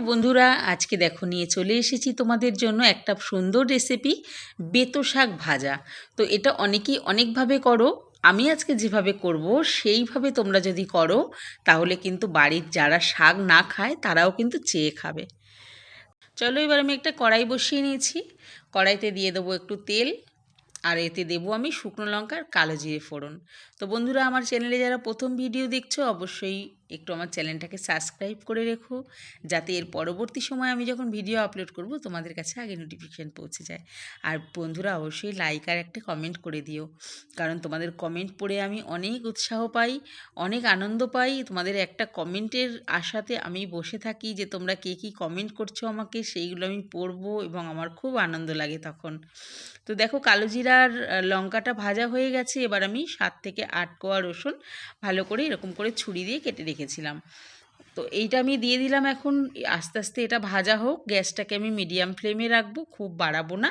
বন্ধুরা, আজকে দেখো নিয়ে চলে এসেছি তোমাদের জন্য একটা সুন্দর রেসিপি, বেতো শাক ভাজা। তো এটা অনেকেই অনেকভাবে করো। আমি আজকে যেভাবে করব সেইভাবে তোমরা যদি করো তাহলে কিন্তু বাড়ির যারা শাক না খায় তারাও কিন্তু চেয়ে খাবে। চলো এবার আমি একটা কড়াই বসিয়ে নিয়েছি। কড়াইতে দিয়ে দেবো একটু তেল, আর এতে দেবো আমি শুকনো লঙ্কার কালো জিরে ফোড়ন। তো বন্ধুরা, আমার চ্যানেলে যারা প্রথম ভিডিও দেখছো অবশ্যই একটু আমার চ্যানেলটাকে সাবস্ক্রাইব করে রেখো, যাতে এর পরবর্তী সময় আমি যখন ভিডিও আপলোড করব তোমাদের কাছে আগে নোটিফিকেশান পৌঁছে যায়। আর বন্ধুরা অবশ্যই লাইক আর একটা কমেন্ট করে দিও, কারণ তোমাদের কমেন্ট পড়ে আমি অনেক উৎসাহ পাই, অনেক আনন্দ পাই। তোমাদের একটা কমেন্টের আশাতে আমি বসে থাকি যে তোমরা কে কী কমেন্ট করছো আমাকে, সেইগুলো আমি পড়বো এবং আমার খুব আনন্দ লাগে তখন। তো দেখো কালো জিরার লঙ্কাটা ভাজা হয়ে গেছে। এবার আমি 7 থেকে 8 কোয়া রসুন ভালো করে এরকম করে ছুরি দিয়ে কেটে রেখেছিলাম। তো এইটা আমি দিয়ে দিলাম। এখন আস্তে আস্তে এটা ভাজা হোক। গ্যাসটাকে আমি মিডিয়াম ফ্লেমে রাখবো, খুব বাড়াবো না।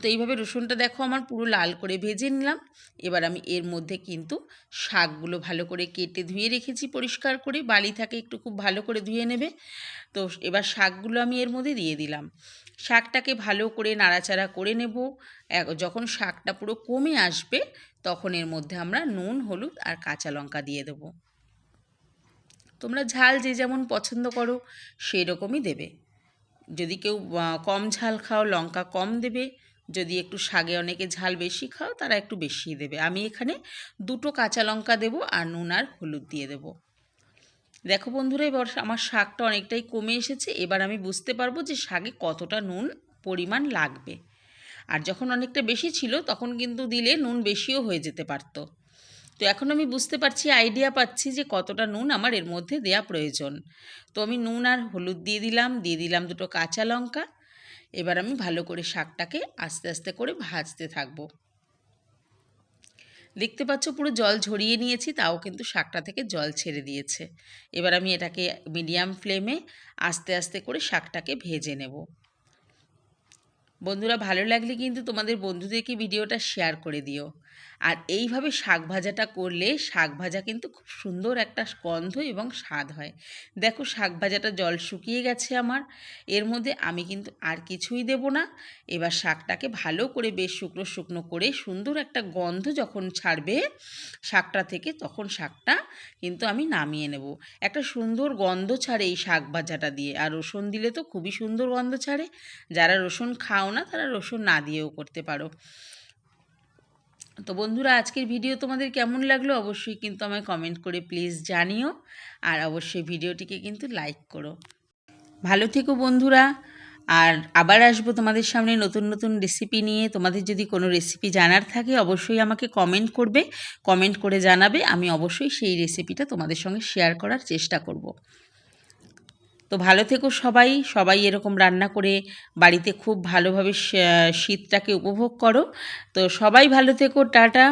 তো এইভাবে রসুনটা দেখো আমার পুরো লাল করে ভেজে নিলাম। এবার আমি এর মধ্যে কিন্তু শাকগুলো ভালো করে কেটে ধুয়ে রেখেছি পরিষ্কার করে, বালি থাকে একটু, খুব ভালো করে ধুয়ে নেবে। তো এবার শাকগুলো আমি এর মধ্যে দিয়ে দিলাম। শাকটাকে ভালো করে নাড়াচাড়া করে নেব। যখন শাকটা পুরো কমে আসবে তখন এর মধ্যে আমরা নুন, হলুদ আর কাঁচা লঙ্কা দিয়ে দেবো। তোমরা ঝাল যে যেমন পছন্দ করো সেই রকমই দেবে। যদি কেউ কম ঝাল খাও লঙ্কা কম দেবে, যদি একটু শাকে অনেকে ঝাল বেশি খাও তারা একটু বেশিই দেবে। আমি এখানে 2টো কাঁচা লঙ্কা দেবো আর নুন আর হলুদ দিয়ে দেবো। দেখো বন্ধুরা, এবার আমার শাকটা অনেকটাই কমে এসেছে। এবার আমি বুঝতে পারবো যে শাকে কতটা নুন পরিমাণ লাগবে। আর যখন অনেকটা বেশি ছিল তখন কিন্তু দিলে নুন বেশিও হয়ে যেতে পারতো। তো এখন আমি বুঝতে পারছি, আইডিয়া পাচ্ছি যে কতটা নুন আমার এর মধ্যে দেওয়া প্রয়োজন। তো আমি নুন আর হলুদ দিয়ে দিলাম 2টো কাঁচা লঙ্কা। এবার আমি ভালো করে শাকটাকে আস্তে আস্তে করে ভাজতে থাকবো। দেখতে পাচ্ছ পুরো জল ঝরিয়ে নিয়েছি, তাও কিন্তু শাকটা থেকে জল ছেড়ে দিয়েছে। এবার আমি এটাকে মিডিয়াম ফ্লেমে আস্তে আস্তে করে শাকটাকে ভেজে নেব। বন্ধুরা, ভালো লাগলে কিন্তু তোমাদের বন্ধুদেরকে ভিডিওটা শেয়ার করে দিও। আর এইভাবে শাক ভাজাটা করলে শাক ভাজা কিন্তু খুব সুন্দর একটা গন্ধ এবং স্বাদ হয়। দেখো শাক ভাজাটা জল শুকিয়ে গেছে আমার। এর মধ্যে আমি কিন্তু আর কিছুই দেব না। এবার শাকটাকে ভালো করে বেশ শুকনো শুকনো করে সুন্দর একটা গন্ধ যখন ছাড়বে শাকটা থেকে, তখন শাকটা কিন্তু আমি নামিয়ে নেব। একটা সুন্দর গন্ধ ছাড়ে এই শাক ভাজাটা দিয়ে, আর রসুন দিলে তো খুবই সুন্দর গন্ধ ছাড়ে। যারা রসুন খাও না তারা রসুন না দিয়েও করতে পারো। তো বন্ধুরা, আজকের ভিডিও তোমাদের কেমন লাগলো অবশ্যই কিন্তু আমায় কমেন্ট করে প্লিজ জানিও। আর অবশ্যই ভিডিওটিকে কিন্তু লাইক করো। ভালো থেকো বন্ধুরা। আর আবার আসবো তোমাদের সামনে নতুন নতুন রেসিপি নিয়ে। তোমাদের যদি কোনো রেসিপি জানার থাকে অবশ্যই আমাকে কমেন্ট করবে, কমেন্ট করে জানাবে। আমি অবশ্যই সেই রেসিপিটা তোমাদের সঙ্গে শেয়ার করার চেষ্টা করব। তো ভালো থেকো সবাই। সবাই এরকম রান্না করে বাড়িতে খুব ভালোভাবে শীতটাকে উপভোগ করো। তো সবাই ভালো থেকো। টাটা।